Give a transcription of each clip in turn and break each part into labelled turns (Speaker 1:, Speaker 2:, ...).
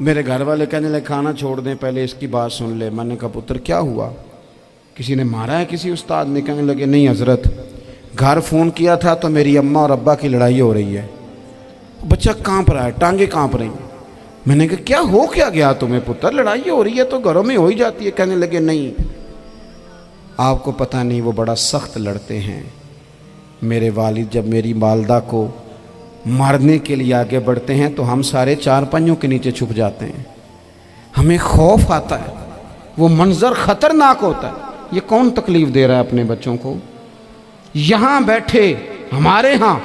Speaker 1: میرے گھر والے کہنے لگے کھانا چھوڑ دیں پہلے اس کی بات سن لے. میں نے کہا پتر کیا ہوا, کسی نے مارا ہے کسی استاد نے؟ کہنے لگے نہیں حضرت, گھر فون کیا تھا تو میری اماں اور ابا کی لڑائی ہو رہی ہے. بچہ کانپ رہا ہے, ٹانگیں کانپ رہی ہیں. میں نے کہا کیا ہو کیا گیا تمہیں پتر, لڑائی ہو رہی ہے تو گھروں میں ہو ہی جاتی ہے. کہنے لگے نہیں آپ کو پتہ نہیں وہ بڑا سخت لڑتے ہیں. میرے والد جب میری والدہ کو مارنے کے لیے آگے بڑھتے ہیں تو ہم سارے چار پنجوں کے نیچے چھپ جاتے ہیں, ہمیں خوف آتا ہے, وہ منظر خطرناک ہوتا ہے. یہ کون تکلیف دے رہا ہے اپنے بچوں کو؟ یہاں بیٹھے ہمارے ہاں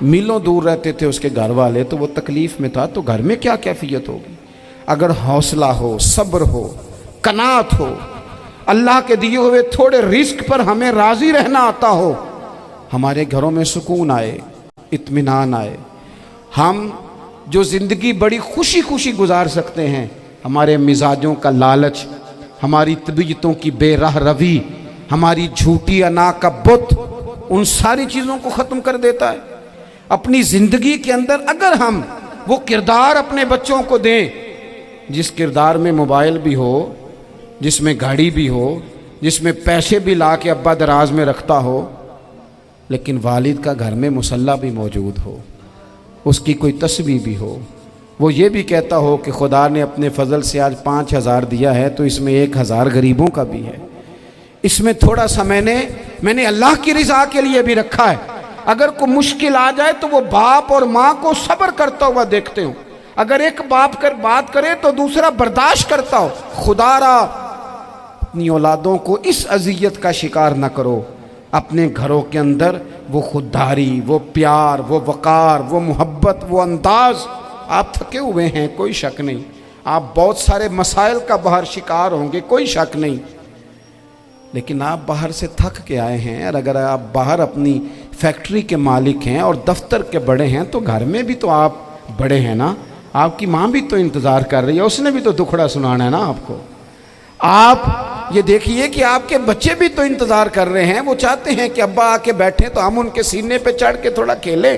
Speaker 1: میلوں دور رہتے تھے اس کے گھر والے, تو وہ تکلیف میں تھا, تو گھر میں کیا کیفیت ہوگی؟ اگر حوصلہ ہو, صبر ہو, قناعت ہو, اللہ کے دیے ہوئے تھوڑے رزق پر ہمیں راضی رہنا آتا ہو, ہمارے گھروں میں سکون آئے, اطمینان آئے, ہم جو زندگی بڑی خوشی خوشی گزار سکتے ہیں. ہمارے مزاجوں کا لالچ, ہماری طبیعتوں کی بے راہ روی, ہماری جھوٹی انا کا بت, ان ساری چیزوں کو ختم کر دیتا ہے. اپنی زندگی کے اندر اگر ہم وہ کردار اپنے بچوں کو دیں جس کردار میں موبائل بھی ہو, جس میں گاڑی بھی ہو, جس میں پیسے بھی لا کے ابا دراز میں رکھتا ہو, لیکن والد کا گھر میں مصلی بھی موجود ہو, اس کی کوئی تسبیح بھی ہو, وہ یہ بھی کہتا ہو کہ خدا نے اپنے فضل سے آج 5,000 دیا ہے تو اس میں 1,000 غریبوں کا بھی ہے, اس میں تھوڑا سا میں نے اللہ کی رضا کے لیے بھی رکھا ہے. اگر کوئی مشکل آ جائے تو وہ باپ اور ماں کو صبر کرتا ہوا دیکھتے ہوں. اگر ایک باپ کر بات کرے تو دوسرا برداشت کرتا ہو. خدا را اپنی اولادوں کو اس اذیت کا شکار نہ کرو. اپنے گھروں کے اندر وہ خودداری, وہ پیار, وہ وقار, وہ محبت, وہ انداز. آپ تھکے ہوئے ہیں کوئی شک نہیں, آپ بہت سارے مسائل کا باہر شکار ہوں گے کوئی شک نہیں, لیکن آپ باہر سے تھک کے آئے ہیں. اور اگر آپ باہر اپنی فیکٹری کے مالک ہیں اور دفتر کے بڑے ہیں تو گھر میں بھی تو آپ بڑے ہیں نا. آپ کی ماں بھی تو انتظار کر رہی ہے, اس نے بھی تو دکھڑا سنانا ہے نا آپ کو. آپ یہ دیکھیے کہ آپ کے بچے بھی تو انتظار کر رہے ہیں, وہ چاہتے ہیں کہ ابا آ کے بیٹھیں تو ہم ان کے سینے پہ چڑھ کے تھوڑا کھیلیں.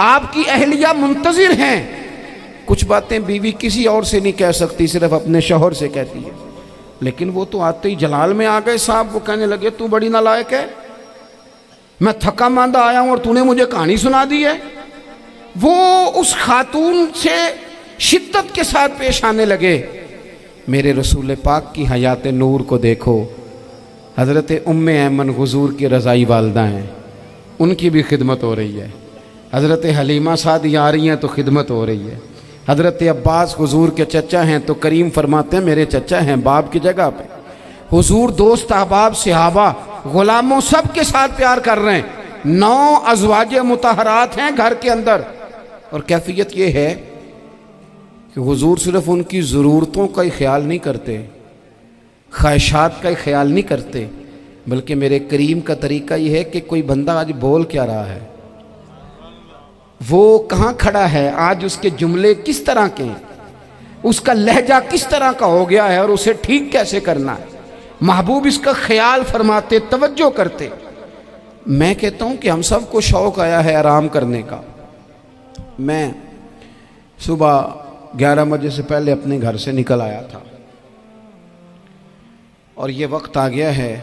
Speaker 1: آپ کی اہلیہ منتظر ہیں. کچھ باتیں بیوی کسی اور سے نہیں کہہ سکتی, صرف اپنے شوہر سے کہتی ہے, لیکن وہ تو آتے ہی جلال میں آ گئے صاحب. وہ کہنے لگے تو بڑی نالائق ہے, میں تھکا ماندہ آیا ہوں اور تو نے مجھے کہانی سنا دی ہے. وہ اس خاتون سے شدت کے ساتھ پیش آنے لگے. میرے رسول پاک کی حیات نور کو دیکھو, حضرت ام ایمن حضور کی رضائی والدہ ہیں, ان کی بھی خدمت ہو رہی ہے. حضرت حلیمہ سعدی آ رہی ہیں تو خدمت ہو رہی ہے. حضرت عباس حضور کے چچا ہیں تو کریم فرماتے ہیں میرے چچا ہیں باپ کی جگہ پہ. حضور دوست احباب صحابہ غلاموں سب کے ساتھ پیار کر رہے ہیں. 9 ازواج مطہرات ہیں گھر کے اندر, اور کیفیت یہ ہے کہ حضور صرف ان کی ضرورتوں کا ہی خیال نہیں کرتے, خواہشات کا ہی خیال نہیں کرتے, بلکہ میرے کریم کا طریقہ یہ ہے کہ کوئی بندہ آج بول کیا رہا ہے, وہ کہاں کھڑا ہے آج, اس کے جملے کس طرح کے ہیں, اس کا لہجہ کس طرح کا ہو گیا ہے اور اسے ٹھیک کیسے کرنا ہے. محبوب اس کا خیال فرماتے, توجہ کرتے. میں کہتا ہوں کہ ہم سب کو شوق آیا ہے آرام کرنے کا. میں صبح 11 بجے سے پہلے اپنے گھر سے نکل آیا تھا, اور یہ وقت آ گیا ہے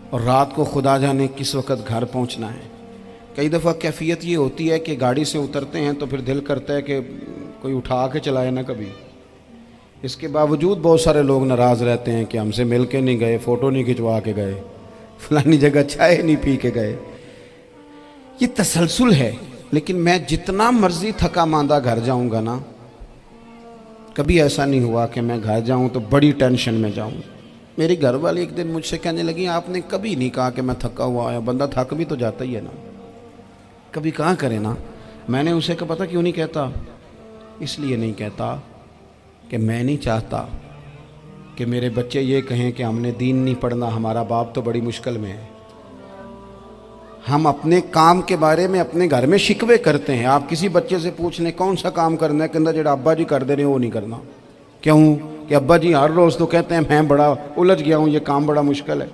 Speaker 1: اور رات کو خدا جانے کس وقت گھر پہنچنا ہے. کئی دفعہ کیفیت یہ ہوتی ہے کہ گاڑی سے اترتے ہیں تو پھر دل کرتا ہے کہ کوئی اٹھا کے چلائے نہ کبھی. اس کے باوجود بہت سارے لوگ ناراض رہتے ہیں کہ ہم سے مل کے نہیں گئے, فوٹو نہیں کھنچوا کے گئے, فلانی جگہ چائے نہیں پی کے گئے. یہ تسلسل ہے. لیکن میں جتنا مرضی تھکا ماندہ گھر جاؤں گا نا, کبھی ایسا نہیں ہوا کہ میں گھر جاؤں تو بڑی ٹینشن میں جاؤں. میری گھر والی ایک دن مجھ سے کہنے لگی آپ نے کبھی نہیں کہا کہ میں تھکا ہوا آیا. بندہ تھک بھی تو جاتا ہی ہے نا, کبھی کہاں کرے نا. میں نے اسے کہا پتہ کیوں نہیں کہتا, اس لیے نہیں کہتا کہ میں نہیں چاہتا کہ میرے بچے یہ کہیں کہ ہم نے دین نہیں پڑھنا, ہمارا باپ تو بڑی مشکل میں ہے. ہم اپنے کام کے بارے میں اپنے گھر میں شکوے کرتے ہیں. آپ کسی بچے سے پوچھ لیں کون سا کام کرنا ہے, کہ اندر جڑا ابا جی کر دے رہے ہیں وہ نہیں کرنا. کیوں کہ ابا جی ہر روز تو کہتے ہیں میں بڑا الجھ گیا ہوں, یہ کام بڑا مشکل ہے.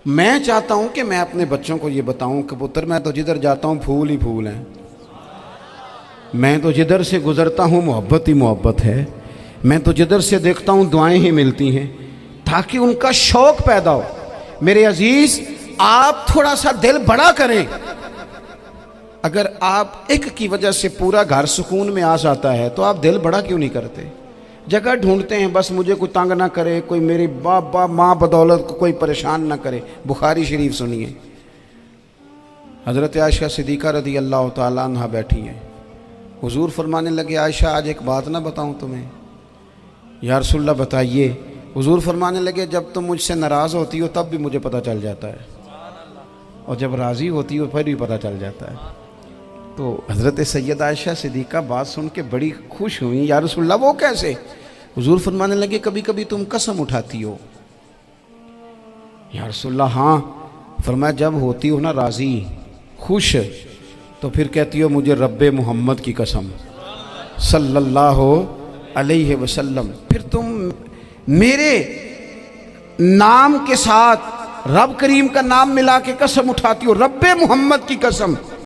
Speaker 1: میں چاہتا ہوں کہ میں اپنے بچوں کو یہ بتاؤں کہ پتر میں تو جدھر جاتا ہوں پھول ہی پھول ہیں. میں تو جدھر سے گزرتا ہوں محبت ہی محبت ہے، میں تو جدھر سے دیکھتا ہوں دعائیں ہی ملتی ہیں، تاکہ ان کا شوق پیدا ہو۔ میرے عزیز، آپ تھوڑا سا دل بڑا کریں۔ اگر آپ ایک کی وجہ سے پورا گھر سکون میں آ جاتا ہے تو آپ دل بڑا کیوں نہیں کرتے؟ جگہ ڈھونڈتے ہیں بس مجھے کوئی تنگ نہ کرے، کوئی میری باپ ماں بدولت کو کوئی پریشان نہ کرے۔ بخاری شریف سنیے، حضرت عائشہ صدیقہ رضی اللہ تعالیٰ عنہ بیٹھی ہیں، حضور فرمانے لگے عائشہ آج ایک بات نہ بتاؤں تمہیں؟ یا رسول اللہ بتائیے۔ حضور فرمانے لگے جب تم مجھ سے ناراض ہوتی ہو تب بھی مجھے پتہ چل جاتا ہے، اور جب راضی ہوتی ہو پھر بھی پتہ چل جاتا ہے۔ تو حضرت سیدہ عائشہ صدیقہ بات سن کے بڑی خوش ہوئیں، یا رسول اللہ وہ کیسے؟ حضور فرمانے لگے کبھی کبھی تم قسم اٹھاتی ہو۔ یا رسول اللہ ہاں۔ فرمایا جب ہوتی ہو نا راضی، خوش، تو پھر کہتی ہو مجھے رب محمد کی قسم صلی اللہ علیہ وسلم، پھر تم میرے نام کے ساتھ رب کریم کا نام ملا کے قسم اٹھاتی ہو، رب محمد کی قسم۔